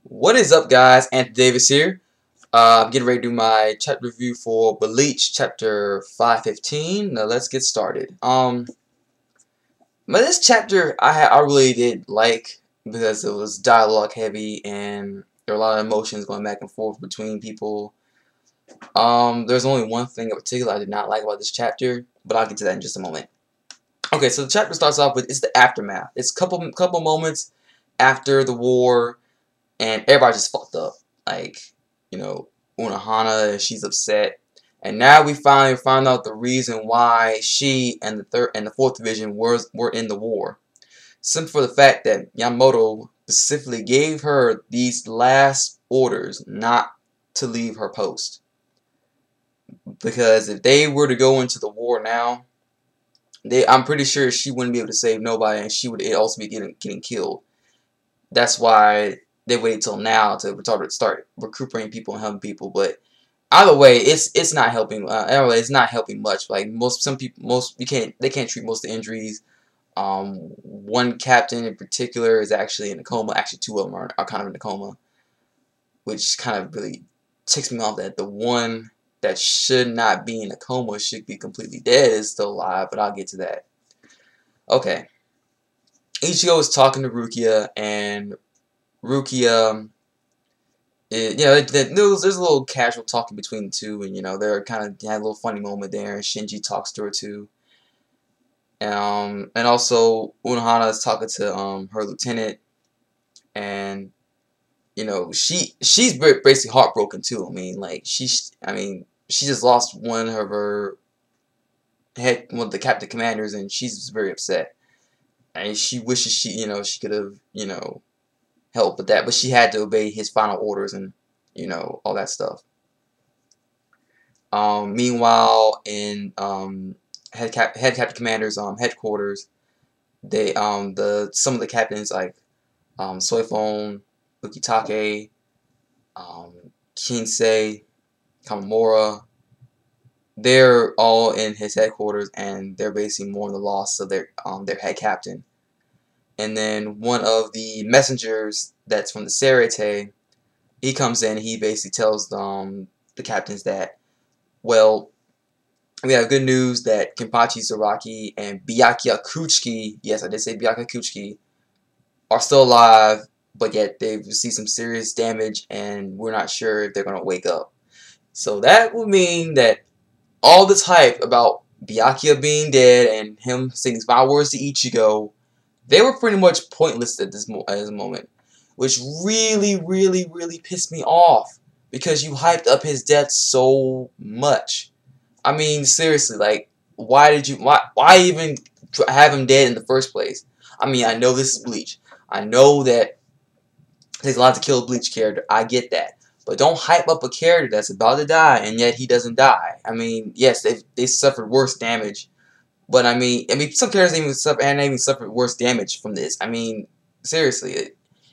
What is up, guys? Anthony Davis here. I'm getting ready to do my chapter review for Bleach, chapter 515. Now let's get started. But this chapter I really did like because it was dialogue heavy and there were a lot of emotions going back and forth between people. There's only one thing in particular I did not like about this chapter, but I'll get to that in just a moment. Okay, so the chapter starts off with it's the aftermath. It's a couple moments after the war. And everybody just fucked up. Like, Unohana, she's upset. And now we finally find out the reason why she and the fourth division were in the war. Simply for the fact that Yamamoto specifically gave her these last orders not to leave her post. Because if they were to go into the war now, I'm pretty sure she wouldn't be able to save nobody, and she would also be getting killed. That's why they waited till now to start recuperating people and helping people. But either way, it's not helping. Anyway, it's not helping much. Like they can't treat most of the injuries. One captain in particular is actually in a coma. Actually, two of them are kind of in a coma, which kind of really ticks me off that the one that should not be in a coma, should be completely dead, is still alive. But I'll get to that. Okay. Ichigo is talking to Rukia, and Rukia, there's a little casual talking between the two, and they're kind of had a little funny moment there. And Shinji talks to her too, and also Unohana is talking to her lieutenant, and she's basically heartbroken too. She just lost one of her one of the captain commanders, and she's very upset, and she wishes she could have help with that, but she had to obey his final orders and all that stuff. Meanwhile, in head captain commander's headquarters, they some of the captains like Soifon, Ukitake, Kinsei, Kamamura, they're all in his headquarters, and they're basically mourning the loss of their head captain. And then one of the messengers that's from the Serete, he comes in and he basically tells the captains that, well, we have good news that Kenpachi Zaraki and Byakuya Kuchiki, yes, I did say Byakuya Kuchiki, are still alive, but yet they've received some serious damage, and we're not sure if they're going to wake up. So that would mean that all this hype about Byakuya being dead and him saying his final words to Ichigo, they were pretty much pointless at this moment, which really, really, really pissed me off because you hyped up his death so much. I mean, seriously, like, why even have him dead in the first place? I mean, I know this is Bleach. I know that it takes a lot to kill a Bleach character. I get that. But don't hype up a character that's about to die and yet he doesn't die. I mean, yes, they suffered worse damage. But I mean, some characters even suffered worse damage from this. I mean, seriously,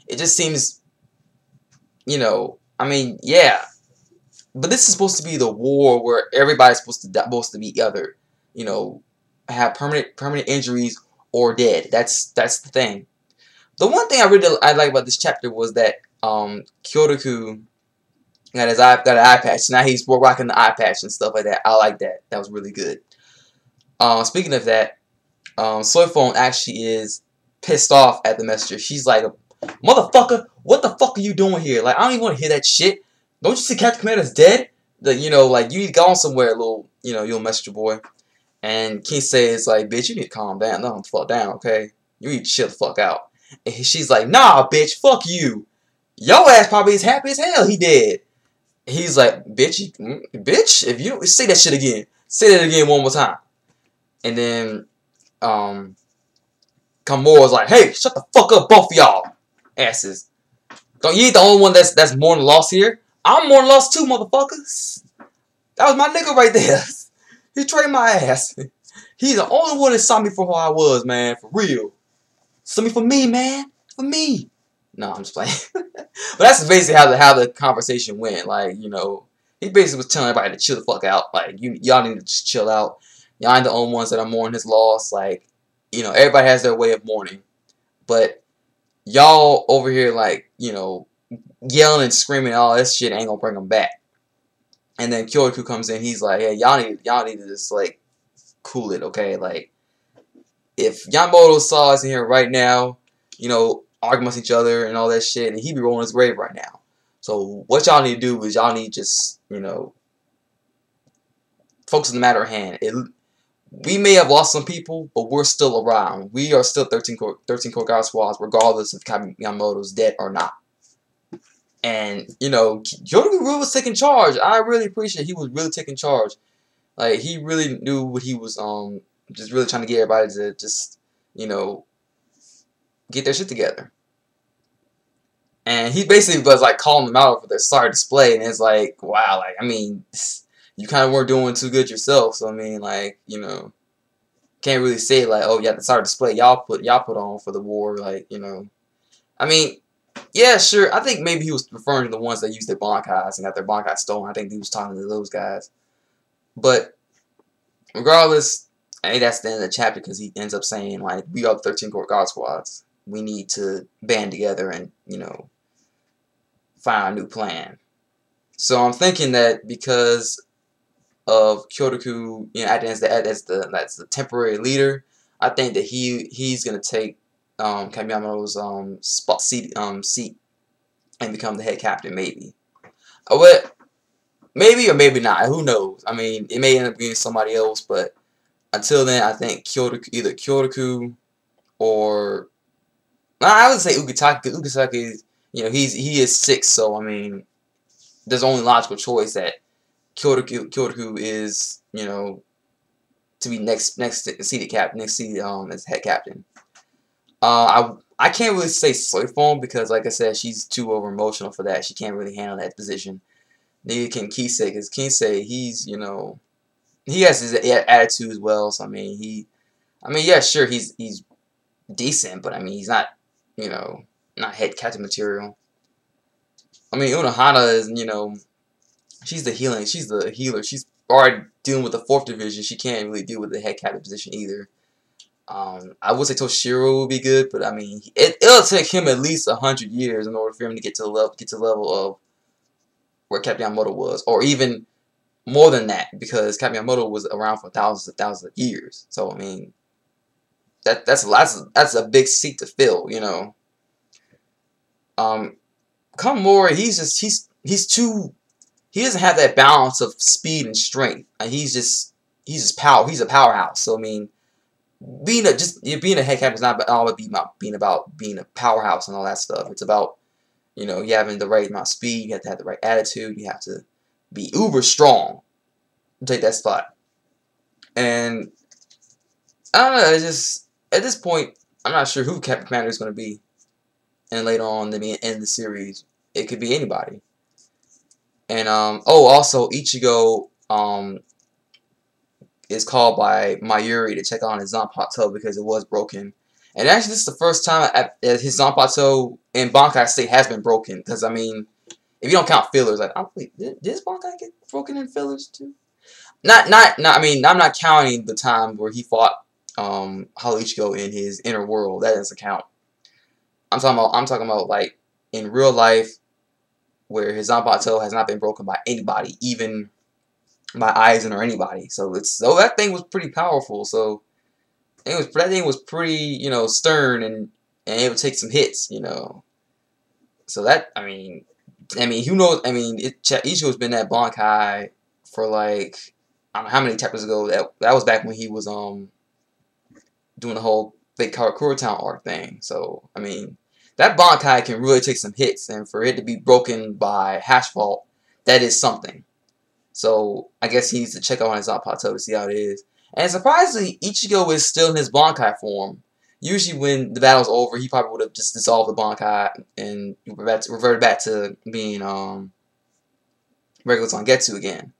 it just seems, I mean, yeah. But this is supposed to be the war where everybody's supposed to be either, have permanent injuries or dead. That's the thing. The one thing I like about this chapter was that Kyotoku got an eye patch. Now he's rocking the eye patch and stuff like that. I like that. That was really good. Speaking of that, Soifon actually is pissed off at the messenger. She's like, motherfucker, what the fuck are you doing here? Like, I don't even want to hear that shit. Don't you see Captain Commander's dead? Like, you need to go on somewhere, little messenger boy. And Kinsei is like, bitch, you need to calm down. No, fuck down, okay? You need to chill the fuck out. And she's like, nah, bitch, fuck you. Your ass probably is happy as hell he dead. He's like, bitch, if you say that shit again. Say that again one more time. And then, Kamura's like, hey, shut the fuck up, both of y'all asses. You ain't the only one that's mourning loss here. I'm mourning loss too, motherfuckers. That was my nigga right there. He traded my ass. He's the only one that saw me for who I was, man. For real. Saw me for me, man. For me. No, I'm just playing. But that's basically how the conversation went. Like, he basically was telling everybody to chill the fuck out. Like, y'all need to just chill out. Y'all ain't the only ones that are mourning his loss. Like, everybody has their way of mourning. But y'all over here, like, yelling and screaming, all this shit ain't gonna bring him back. And then Kyoto comes in, he's like, hey, y'all need to just like cool it, okay? Like, if Yamamoto saw us in here right now, you know, arguing amongst each other and all that shit, and he'd be rolling his grave right now. So what y'all need to do is y'all need to just, you know, focus on the matter at hand. We may have lost some people, but we're still around. We are still 13 core God squads, regardless if Yamamoto's dead or not. And, you know, Kyoto really was taking charge. I really appreciate he was really taking charge. Like, he really knew what he was, just really trying to get everybody to just, you know, get their shit together. And he basically was, like, calling them out for their sorry display. And it's like, wow, like, I mean, you kind of weren't doing too good yourself. So, I mean, like, you know, can't really say, like, oh, yeah, the sorry display y'all put on for the war. Like, you know, I mean, yeah, sure. I think maybe he was referring to the ones that used their Bankais and got their Bankai stolen. I think he was talking to those guys. But regardless, I think that's the end of the chapter because he ends up saying, like, we are 13 core God squads. We need to band together and, you know, find a new plan. So I'm thinking that because of Kyotoku, you know, as the temporary leader, I think that he's gonna take Kamiyama's seat and become the head captain, maybe. But maybe or maybe not. Who knows? I mean, it may end up being somebody else, but until then, I think either Kyotoku or I would say Ukitake. Because Ukitake, you know, he is 6, so I mean, there's only logical choice that Kyotoku is, you know, to be next seated captain, as head captain. I can't really say Soifon because, like I said, she's too over emotional for that. She can't really handle that position. Neither can Kisei, because Kisei, he's, you know, he has his attitude as well. So I mean, yeah, sure, he's decent, but I mean, he's not, you know, not head captain material. I mean, Unohana is, you know, she's the healer. She's already dealing with the 4th division. She can't really deal with the head captain position either. I would say Toshiro would be good, but I mean, it'll take him at least 100 years in order for him to get to the level of where Captain Yamamoto was, or even more than that, because Captain Yamamoto was around for thousands of years. So I mean, that's a big seat to fill, you know. Kamura, he doesn't have that balance of speed and strength. He's just power. He's a powerhouse. So I mean, being a head captain is not all about being a powerhouse and all that stuff. It's about, you know, you having the right amount of speed. You have to have the right attitude. You have to be uber strong to take that spot. And I don't know. It's just at this point, I'm not sure who Captain Commander is going to be. And later on, in the series, it could be anybody. And also Ichigo is called by Mayuri to check on his Zanpakuto because it was broken. And actually, this is the first time his Zanpakuto in Bankai State has been broken. Because, I mean, if you don't count fillers, like, wait, did his Bankai get broken in fillers too? I mean, I'm not counting the time where he fought Ichigo in his inner world. That doesn't count. I'm talking about like in real life, where his Zanpakuto has not been broken by anybody, even by Aizen or anybody. So that thing was pretty powerful. So that thing was pretty, you know, stern and it would take some hits, you know. So that, I mean, who knows? I mean, Ichigo's been at Bankai for like, I don't know how many chapters ago. That was back when he was doing the whole fake Karakura Town arc thing. So I mean, that Bankai can really take some hits, and for it to be broken by Hashfault, that is something. So I guess he needs to check out on his Zanpakuto to see how it is. And surprisingly, Ichigo is still in his Bankai form. Usually when the battle's over, he probably would have just dissolved the Bankai and reverted back to being regular Zangetsu again.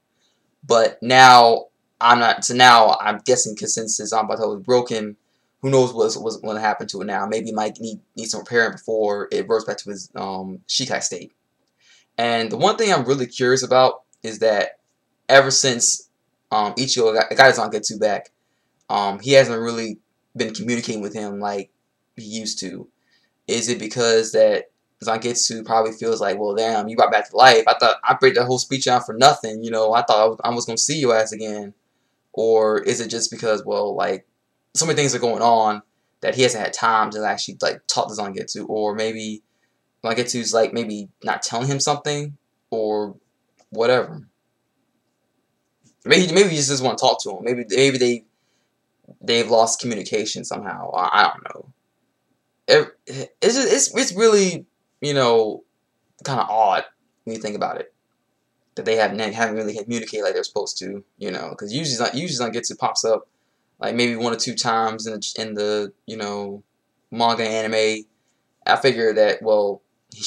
But now now I'm guessing because since his Zanpakuto was broken, who knows what's going to happen to it now. Maybe he might need some repairing before it reverts back to his Shikai state. And the one thing I'm really curious about is that ever since Ichigo got his Zangetsu back, he hasn't really been communicating with him like he used to. Is it because that Zangetsu probably feels like, well, damn, you brought back to life. I thought I break that whole speech out for nothing. You know, I thought I was gonna see your ass again. Or is it just because, well, like, so many things are going on that he hasn't had time to actually, like, talk to Zangetsu? Or maybe Zangetsu's, like, maybe not telling him something? Or whatever. Maybe he just doesn't want to talk to him. Maybe they've lost communication somehow. I don't know. It's really, you know, kind of odd when you think about it, that they haven't really communicated like they're supposed to, you know, because usually Zangetsu pops up like maybe 1 or 2 times in the you know, manga anime. I figure that, well, he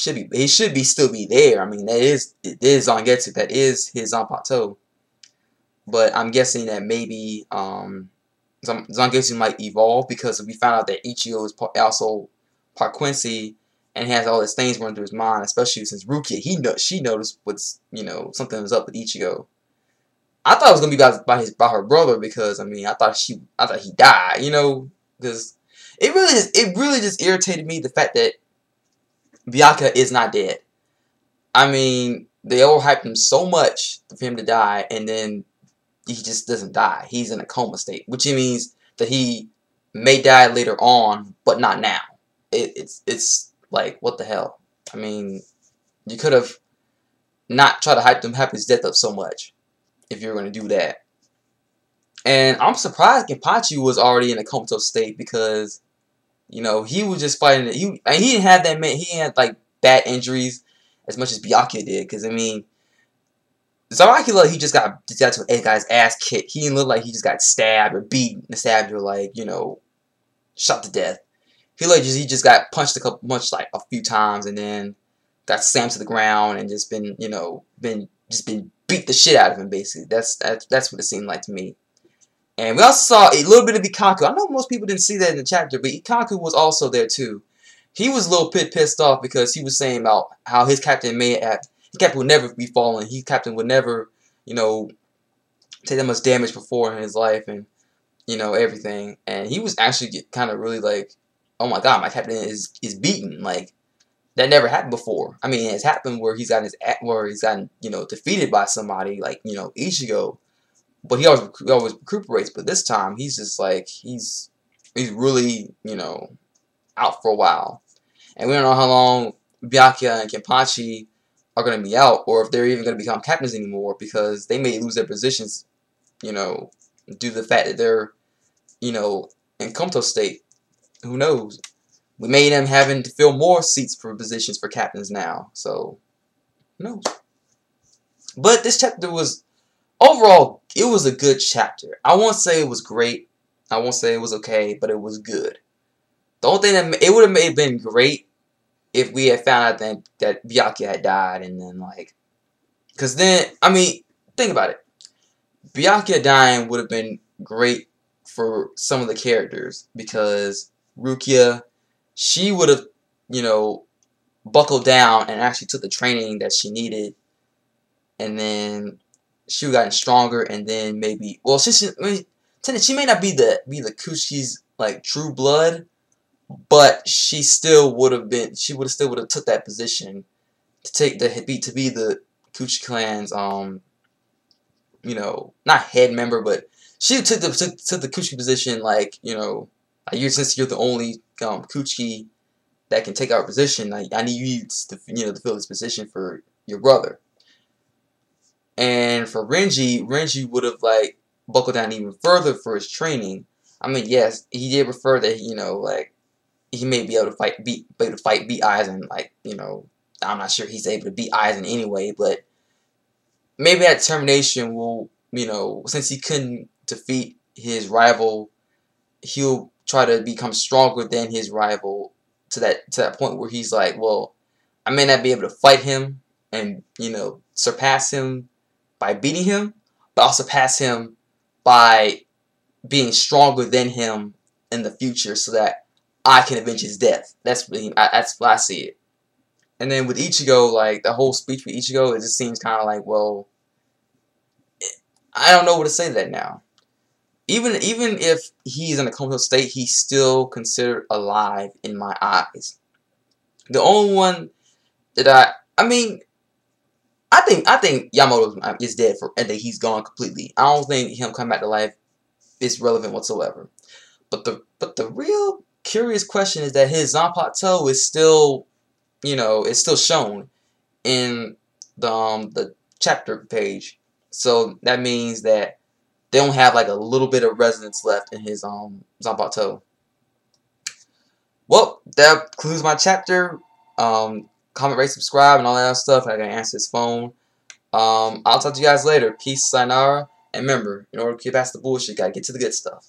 should still be there. I mean, it is Zangetsu, that is his Zanpakuto. But I'm guessing that maybe Zangetsu might evolve, because we found out that Ichigo is also part Quincy and has all his things running through his mind, especially since Rukia, she noticed what's, you know, something was up with Ichigo. I thought it was gonna be about her brother, because I mean I thought he died, you know, because it really just irritated me, the fact that Byakuya is not dead. I mean, they overhyped him so much for him to die, and then he just doesn't die. He's in a coma state, which means that he may die later on, but not now. It's like, what the hell? I mean, you could have not tried to hype his death up so much if you were going to do that. And I'm surprised Kenpachi was already in a comatose state, because, you know, he was just fighting. He didn't have that many. He had like bad injuries as much as Byakuya did. Because I mean, Zarakula, he just got to a guy's ass kicked. He didn't look like he just got stabbed or beaten, stabbed or, like, you know, shot to death. He just got punched like a few times, and then got slammed to the ground and just been, you know, been beat the shit out of him, basically. That's what it seemed like to me. And we also saw a little bit of Ikaku. I know most people didn't see that in the chapter, but Ikaku was also there too. He was a little bit pissed off, because he was saying about how his captain would never be fallen. His captain would never, you know, take that much damage before in his life, and, you know, everything. And he was actually kind of really like, oh my god, my captain is beaten. Like, that never happened before. I mean, it's happened where he's gotten, you know, defeated by somebody like, you know, Ichigo. But he always recuperates. But this time, he's just like, he's really, you know, out for a while. And we don't know how long Byakuya and Kenpachi are going to be out, or if they're even going to become captains anymore, because they may lose their positions, you know, due to the fact that they're, you know, in comatose state. Who knows? We may end up having to fill more seats for positions for captains now. So, who knows? But this chapter was, overall, it was a good chapter. I won't say it was great. I won't say it was okay, but it was good. The only thing that it would have been great if we had found out that Byakuya had died, and then, like, because then, I mean, think about it. Byakuya dying would have been great for some of the characters, because Rukia, she would have, you know, buckled down and actually took the training that she needed, and then she would have gotten stronger, and then maybe, well, she may not be the Kuchi's, like, true blood, but she still would have took that position to be the Kuchi clan's, you know, not head member, but she took the Kuchi position, like, you know, since you're the only Kuchi that can take our position, I need you to, you know, to fill this position for your brother. And for Renji would have, like, buckled down even further for his training. I mean, yes, he did refer that, you know, like, he may be able to beat Aizen, like, you know, I'm not sure he's able to beat Aizen anyway, but maybe that determination will, you know, since he couldn't defeat his rival, he'll try to become stronger than his rival to that point where he's like, well, I may not be able to fight him and, you know, surpass him by beating him, but I'll surpass him by being stronger than him in the future, so that I can avenge his death. That's what I see it. And then with Ichigo, like, the whole speech with Ichigo, it just seems kind of like, well, I don't know what to say to that now. Even if he's in a comatose state, he's still considered alive in my eyes. The only one Did I? I mean, I think Yamato is dead for, and that he's gone completely. I don't think him coming back to life is relevant whatsoever. But the real curious question is that his Zanpakuto is still, it's still shown in the chapter page. So that means that they don't have like a little bit of resonance left in his Zanpakuto. Well, that concludes my chapter. Comment, rate, subscribe, and all that stuff. I gotta answer his phone. I'll talk to you guys later. Peace, sayonara, and remember, in order to get past the bullshit, you gotta get to the good stuff.